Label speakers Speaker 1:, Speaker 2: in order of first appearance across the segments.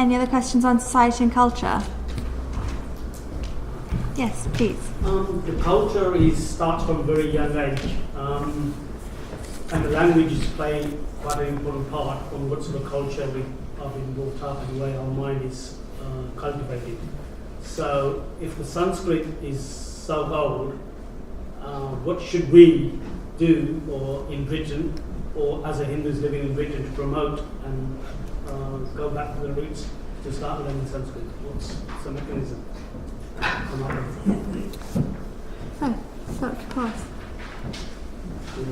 Speaker 1: Any other questions on society and culture? Yes, please.
Speaker 2: The culture starts from a very young age, and the languages play quite an important part on what sort of culture we are being brought up and the way our mind is cultivated. So, if the Sanskrit is so old, what should we do, or in Britain, or as a Hindus living in Britain, to promote and go back to the roots to start learning Sanskrit? What's the mechanism?
Speaker 1: Oh, Dr. Cross.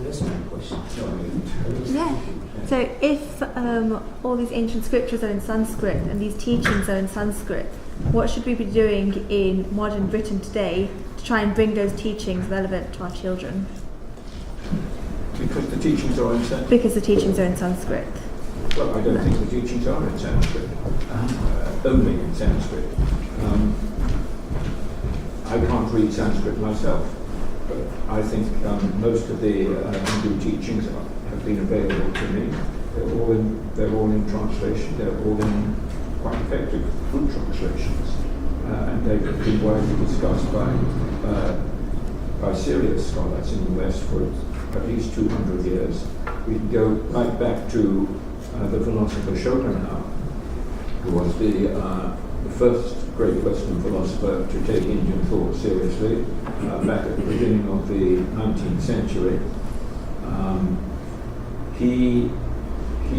Speaker 3: That's my question.
Speaker 1: Yeah. So if all these ancient scriptures are in Sanskrit and these teachings are in Sanskrit, what should we be doing in modern Britain today to try and bring those teachings relevant to our children?
Speaker 4: Because the teachings are in Sanskrit.
Speaker 1: Because the teachings are in Sanskrit.
Speaker 4: Well, I don't think the teachings are in Sanskrit. Only in Sanskrit. I can't read Sanskrit myself, but I think most of the Hindu teachings have been available to me. They're all in translation. They're all in quite effective, good translations, and they've been widely discussed by serious scholars in the West for at least 200 years. We can go right back to the philosopher Schopenhauer, who was the first great Western philosopher to take Indian thought seriously back at the beginning of the 19th century. He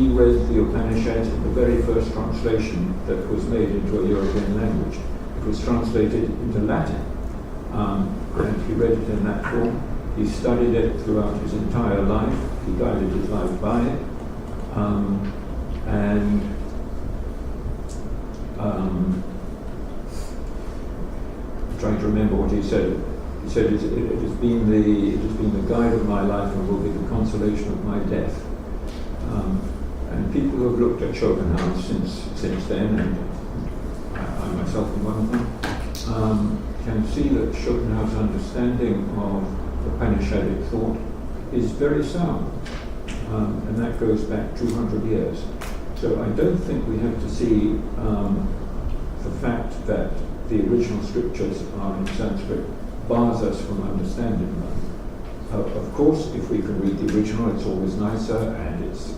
Speaker 4: read the Upanishads in the very first translation that was made into a European language. It was translated into Latin, and he read it in that form. He studied it throughout his entire life. He guided his life by it. Trying to remember what he said. He said, it has been the guide of my life and will be the consolation of my death. And people who have looked at Schopenhauer since then, and I myself am one of them, can see that Schopenhauer's understanding of Upanishadic thought is very sound, and that goes back 200 years. So I don't think we have to see the fact that the original scriptures are in Sanskrit bars us from understanding them. Of course, if we can read the original, it's always nicer, and it's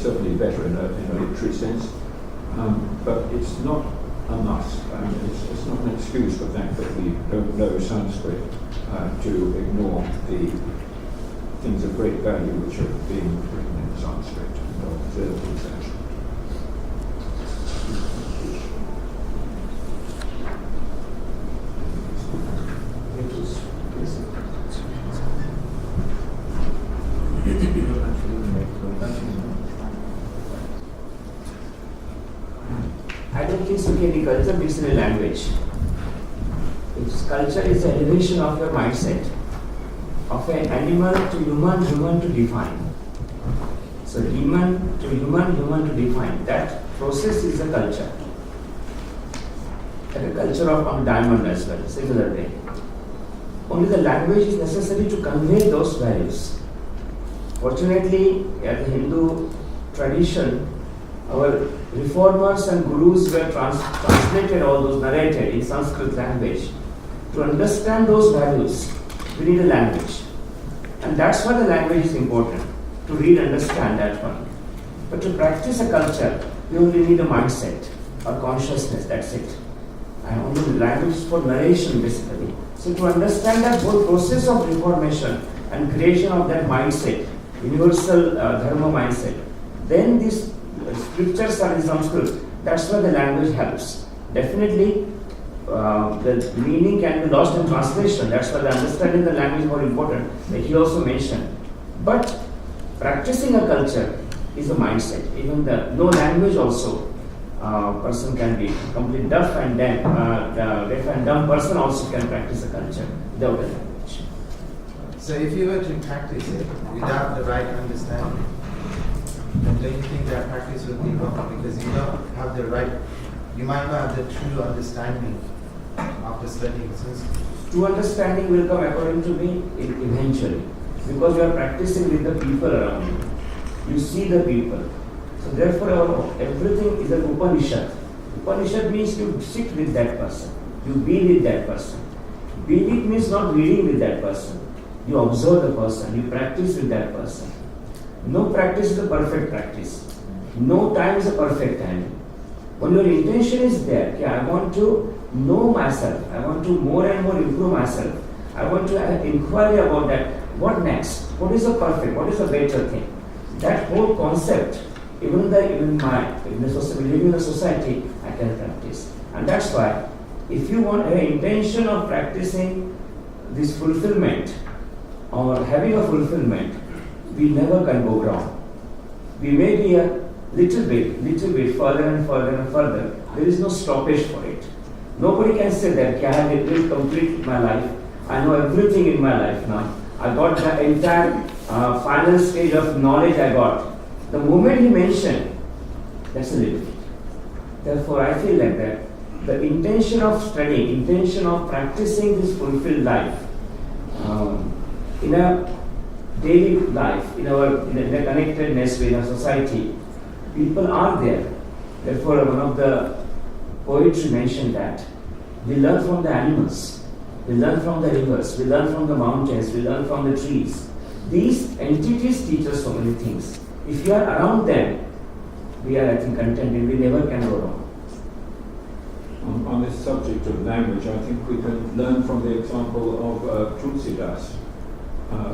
Speaker 4: certainly better in a literary sense. But it's not a must. It's not an excuse for the fact that we don't know Sanskrit to ignore the things of great value which are being written in Sanskrit and observed in Sanskrit.
Speaker 3: I don't think so any culture builds in a language. Its culture is the elevation of your mindset, of an animal to human, human to divine. So human to human, human to divine. That process is a culture. And a culture of diamond as well, similar way. Only the language is necessary to convey those values. Fortunately, at the Hindu tradition, our reformers and gurus were translated all those, narrated in Sanskrit language. To understand those values, we need a language. And that's why the language is important, to read and understand that one. But to practice a culture, we only need a mindset or consciousness, that's it. And only the language is for narration basically. So to understand that whole process of reformation and creation of that mindset, universal dharma mindset, then these scriptures are in Sanskrit. That's why the language helps. Definitely, the meaning can be lost in translation. That's why the understanding the language is more important, like he also mentioned. But practicing a culture is a mindset. Even the no language also, person can be complete deaf and dumb person also can practice a culture without a language.
Speaker 5: So if you were to practice it without the right understanding, then don't you think that practice would be wrong? Because you don't have the right, you might not have the true understanding after studying Sanskrit.
Speaker 3: True understanding will come according to me eventually. Because you are practicing with the people around you. You see the people. So therefore, everything is an Upanishad. Upanishad means you sit with that person, you be with that person. Be with means not reading with that person. You observe the person, you practice with that person. No practice is a perfect practice. No time is a perfect time. When your intention is there, okay, I want to know myself, I want to more and more improve myself, I want to have inquiry about that, what next? What is a perfect? What is a better thing? That whole concept, even living in the society, I can practice. And that's why, if you want an intention of practicing this fulfillment or having a fulfillment, we never can go wrong. We may be a little bit further and further and further. There is no stoppage for it. Nobody can say that I will complete my life. I know everything in my life now. I got the entire final stage of knowledge I got. The moment he mentioned, that's a little bit. Therefore, I feel like that the intention of studying, intention of practicing this fulfilled life in a daily life, in a connectedness in our society, people are there. Therefore, one of the poetry mentioned that we learn from the animals, we learn from the rivers, we learn from the mountains, we learn from the trees. These entities teach us so many things. If you are around them, we are, I think, contented. We never can go wrong.
Speaker 4: On this subject of language, I think we can learn from the example of Tulsidas,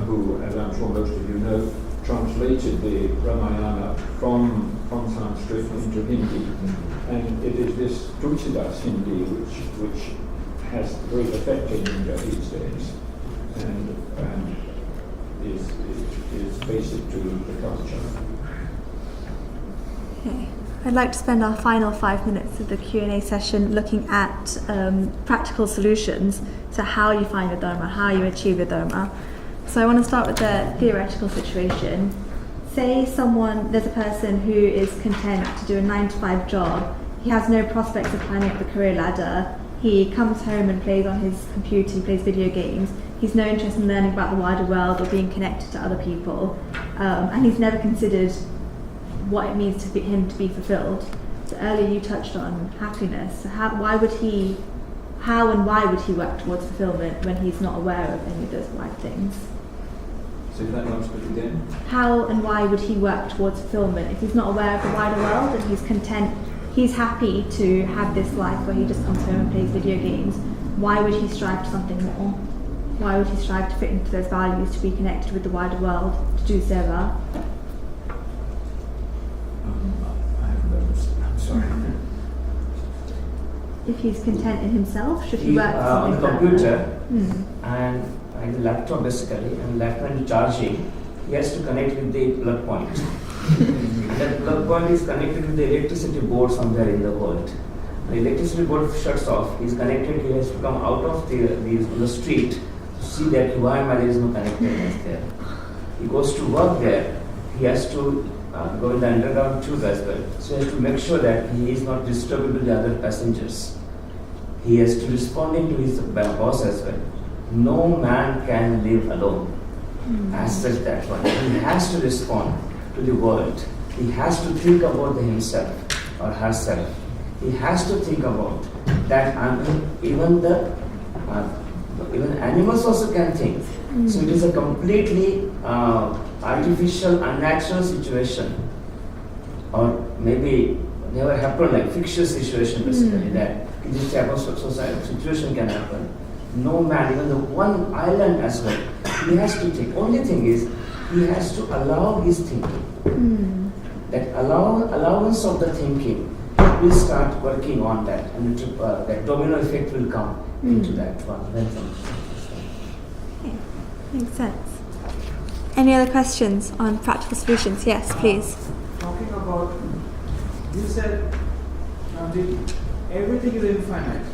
Speaker 4: who, as I'm sure most of you know, translated the Ramayana from Sanskrit into Hindi. And it is this Tulsidas Hindi which has great effect in India these days and is basic to the culture.
Speaker 1: Okay. I'd like to spend our final 5 minutes of the Q&A session looking at practical solutions to how you find your Dharma, how you achieve your Dharma. So I want to start with the theoretical situation. Say there's a person who is content to do a 9-to-5 job. He has no prospects of climbing up the career ladder. He comes home and plays on his computer, he plays video games. He's no interest in learning about the wider world or being connected to other people. And he's never considered what it means to him to be fulfilled. So earlier you touched on happiness. So how and why would he work towards fulfillment when he's not aware of any of those wide things?
Speaker 4: Say that last bit again.
Speaker 1: How and why would he work towards fulfillment if he's not aware of the wider world and he's content, he's happy to have this life where he just comes home and plays video games? Why would he strive to something more? Why would he strive to fit into those values, to be connected with the wider world, to do seva?
Speaker 4: I'm sorry.
Speaker 1: If he's content in himself, should he work for
Speaker 3: on
Speaker 1: something
Speaker 3: the computer
Speaker 1: further?
Speaker 3: and the laptop basically, and laptop charging, he has to connect with the plug point. That plug point is connected with the electricity board somewhere in the world. The electricity board shuts off. He is connected. He has to come out of the street to see that why there is no connectedness there. He goes to work there. He has to go in the underground tube as well. So he has to make sure that he is not disturbing to the other passengers. He has to respond to his boss as well. No man can live alone. As such, that one. He has to respond to the world. He has to think about himself or herself. He has to think about that even animals also can think. So it is a completely artificial, unnatural situation, or maybe never happened, like fictitious situation basically, that this type of society situation can happen. No man, even the one island as well, he has to think. Only thing is, he has to allow his thinking. That allowance of the thinking will start working on that, and that domino effect will come into that one.
Speaker 1: Okay, makes sense. Any other questions on practical solutions? Yes, please.
Speaker 6: Talking about, you said everything is infinite,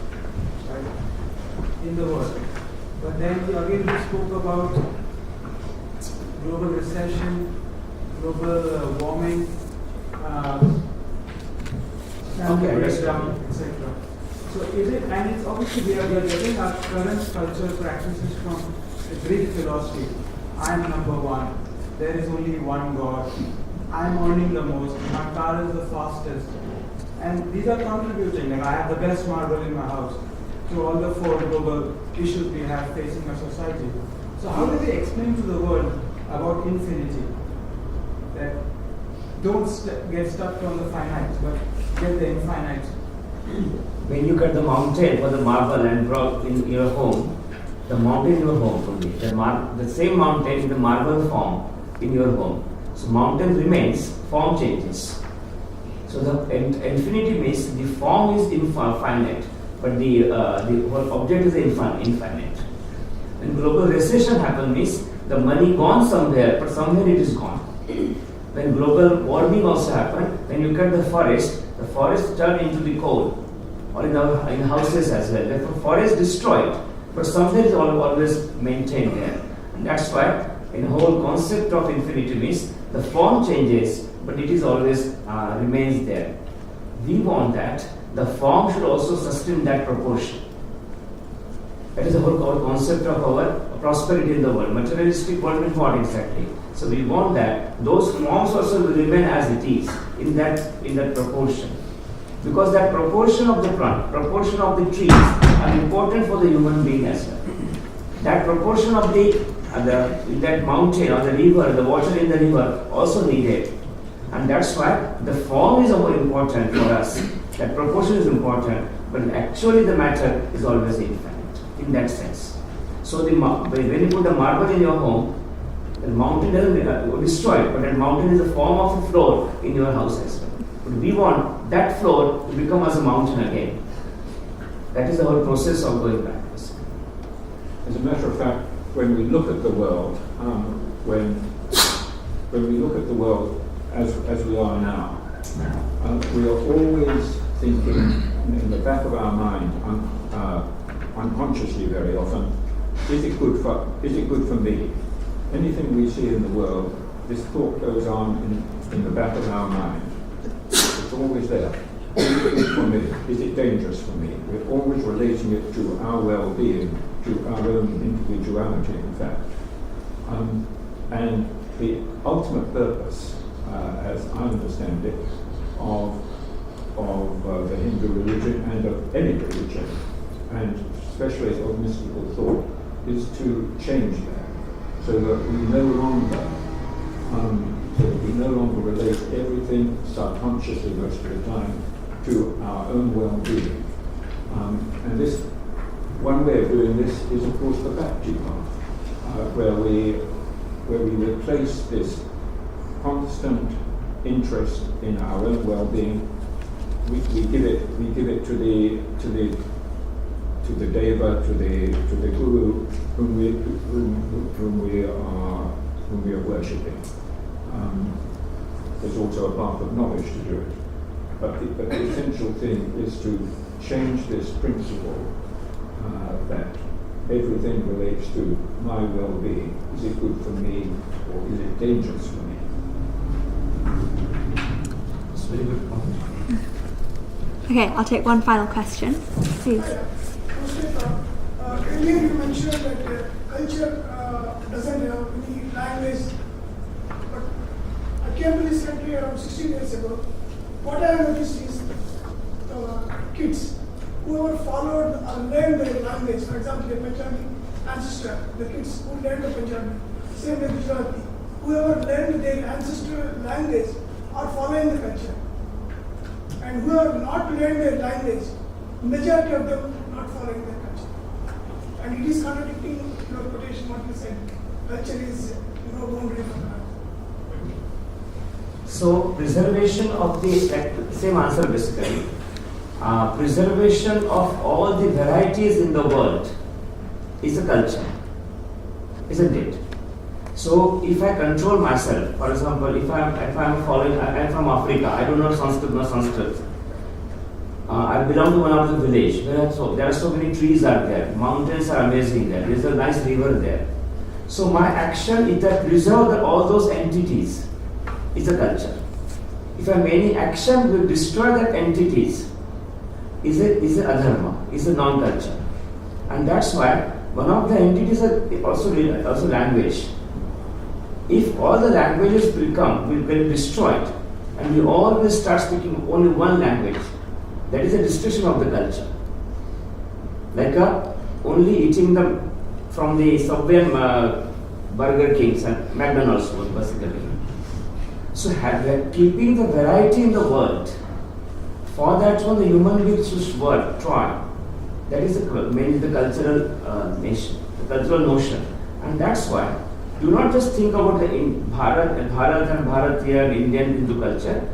Speaker 6: right, in the world. But then again you spoke about global recession, global warming, breakdown, etc. So is it, and it's obviously we are getting our current cultural practices from the Greek philosophy. I am number one. There is only one God. I'm earning the most, my car is the fastest. And these are contributing, like I have the best marble in my house to all the four global issues we have facing our society. So how do we explain to the world about infinity? That don't get stuck on the finite, but get the infinite.
Speaker 3: When you cut the mountain for the marble and brought in your home, the mountain in your home only, the same mountain in the marble form in your home. So mountain remains, form changes. So the infinity means the form is infinite, but the whole object is infinite. When global recession happens means the money gone somewhere, but somewhere it is gone. When global warming also happens, when you cut the forest turn into the coal, or in houses as well. Therefore, forest destroyed, but something is always maintained there. And that's why in the whole concept of infinity means the form changes, but it is always remains there. We want that the form should also sustain that proportion. That is the whole concept of our prosperity in the world. Materialistic world means what exactly? So we want that those forms also will remain as it is in that proportion. Because that proportion of the plant, proportion of the trees are important for the human being as well. That proportion of in that mountain or the river, the water in the river also needed. And that's why the form is more important for us. That proportion is important, but actually the matter is always infinite in that sense. So when you put the marble in your home, the mountain doesn't get destroyed, but that mountain is the form of a floor in your house as well. But we want that floor to become as a mountain again. That is the whole process of going backwards.
Speaker 4: As a matter of fact, when we look at the world, when we look at the world as we are now, we are always thinking in the back of our mind, unconsciously very often, is it good for me? Anything we see in the world, this thought goes on in the back of our mind. It's always there. Is it good for me? Is it dangerous for me? We're always relating it to our well-being, to our own individuality, in fact. And the ultimate purpose, as I understand it, of the Hindu religion and of any religion, and especially of mystical thought, is to change that, so that we no longer relate everything subconsciously most of the time to our own well-being. And this, one way of doing this is, of course, the bhakti path, where we replace this constant interest in our own well-being. We give it to the deva, to the guru whom we are worshipping. There's also a path of knowledge to do it. But the essential thing is to change this principle that everything relates to my well-being. Is it good for me, or is it dangerous for me?
Speaker 3: It's a very good point.
Speaker 1: Okay, I'll take one final question. Please.
Speaker 7: Earlier you mentioned that culture doesn't have any language, but I came to this country around 16 years ago. What I have noticed is kids who have followed or learned their language, for example, the Punjabi ancestor, the kids who learned the Punjabi, same with Gujarati, whoever learned their ancestral language are following the culture. And who have not learned their language, majority of them not following their culture. And it is contradicting your quotation, what you said. Culture is no boundary for that.
Speaker 3: So preservation of the same answer basically. Preservation of all the varieties in the world is a culture, isn't it? So if I control myself, for example, if I'm following, I'm from Africa, I don't know Sanskrit. I belong to one of the village where there are so many trees are there, mountains are amazing there, there's a nice river there. So my action is that preserve all those entities. Is a culture. If any action will destroy that entities, is a adharma, is a non-culture. And that's why one of the entities are also language. if all the languages will get destroyed, and we all will start speaking only one language, that is a destruction of the culture. Like only eating them from the Subway and Burger Kings and McDonald's was basically. So keeping the variety in the world, for that one the human beings should work, try. That is mainly the cultural nation, the cultural notion. And that's why, do not just think about the Bharat and Bharatiya and Indian Hindu culture.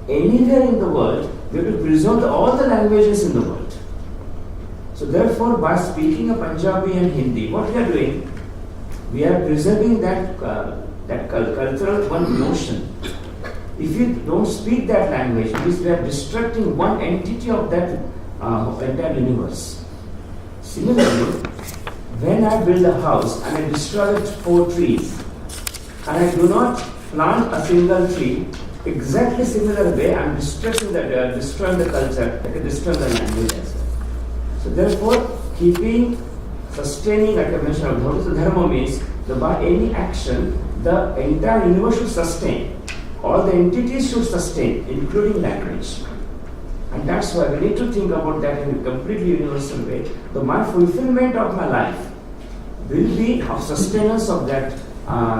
Speaker 3: Anywhere in the world, we have to preserve all the languages in the world. So therefore, by speaking of Punjabi and Hindi, what we are doing, we are preserving that cultural one notion. If you don't speak that language, means we are destructing one entity of that entire universe. Similarly, when I build a house and I destroy 4 trees, and I do not plant a single tree, exactly similar way I am destroying the culture, like destroying the language as well. So therefore, sustaining, like I mentioned, dharma means that by any action, the entire universe should sustain. All the entities should sustain, including language. And that's why we need to think about that in a completely universal way. My fulfillment of my life will be of sustenance of that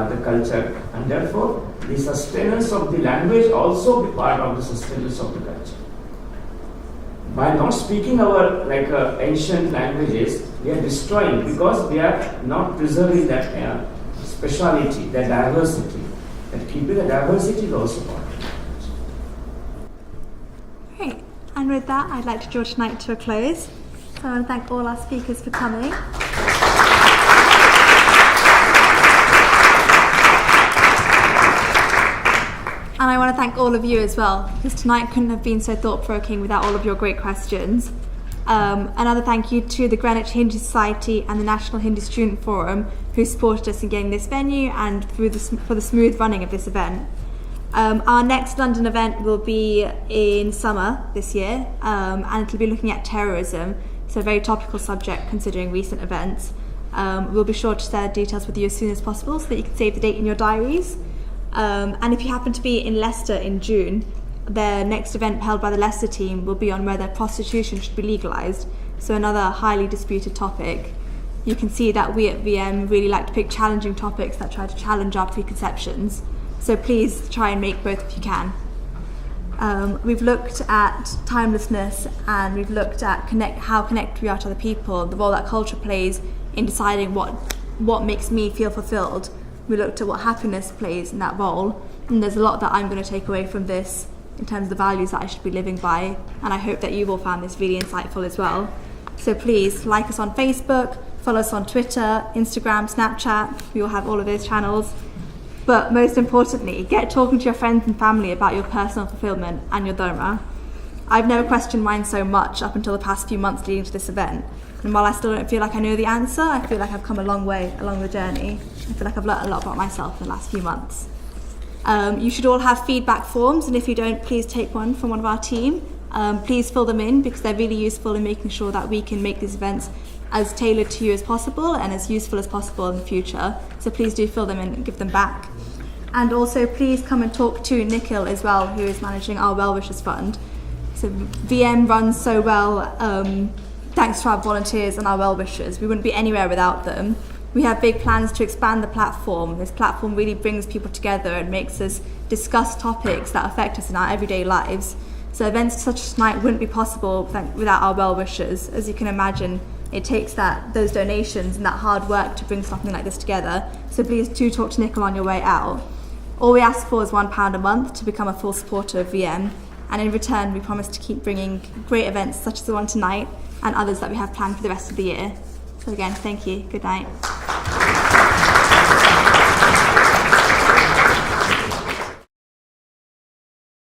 Speaker 3: the culture, and therefore the sustenance of the language also be part of the sustenance of the culture. By not speaking our ancient languages, we are destroying, because we are not preserving that speciality, that diversity. And keeping the diversity is also part of it.
Speaker 1: Great. And with that, I'd like to draw tonight to a close. So I want to thank all our speakers for coming. And I want to thank all of you as well, because tonight couldn't have been so thought-provoking without all of your great questions. Another thank you to the Greenwich Hindu Society and the National Hindu Student Forum, who supported us in getting this venue and for the smooth running of this event. Our next London event will be in summer this year, and it'll be looking at terrorism, so a very topical subject considering recent events. We'll be sure to share details with you as soon as possible so that you can save the date in your diaries. And if you happen to be in Leicester in June, their next event held by the Leicester team will be on whether prostitution should be legalised, so another highly disputed topic. You can see that we at VM really like to pick challenging topics that try to challenge our preconceptions, so please try and make both if you can. We've looked at timelessness, and we've looked at how connected we are to other people, the role that culture plays in deciding what makes me feel fulfilled. We looked at what happiness plays in that role, and there's a lot that I'm going to take away from this in terms of the values that I should be living by, and I hope that you all found this really insightful as well. So please like us on Facebook, follow us on Twitter, Instagram, Snapchat. We all have all of those channels. But most importantly, get talking to your friends and family about your personal fulfillment and your dharma. I've never questioned mine so much up until the past few months leading to this event. And while I still don't feel like I know the answer, I feel like I've come a long way along the journey. I feel like I've learnt a lot about myself in the last few months. You should all have feedback forms, and if you don't, please take one from one of our team. Please fill them in, because they're really useful in making sure that we can make these events as tailored to you as possible and as useful as possible in the future. So please do fill them in and give them back. And also please come and talk to Nikhil as well, who is managing our Well Wishers Fund. So VM runs so well thanks to our volunteers and our well wishers. We wouldn't be anywhere without them. We have big plans to expand the platform. This platform really brings people together and makes us discuss topics that affect us in our everyday lives. So events such as tonight wouldn't be possible without our well wishers. As you can imagine, it takes those donations and that hard work to bring something like this together. So please do talk to Nicola on your way out. All we ask for is £1 a month to become a full supporter of VM. And in return, we promise to keep bringing great events such as the one tonight and others that we have planned for the rest of the year. So again, thank you. Good night.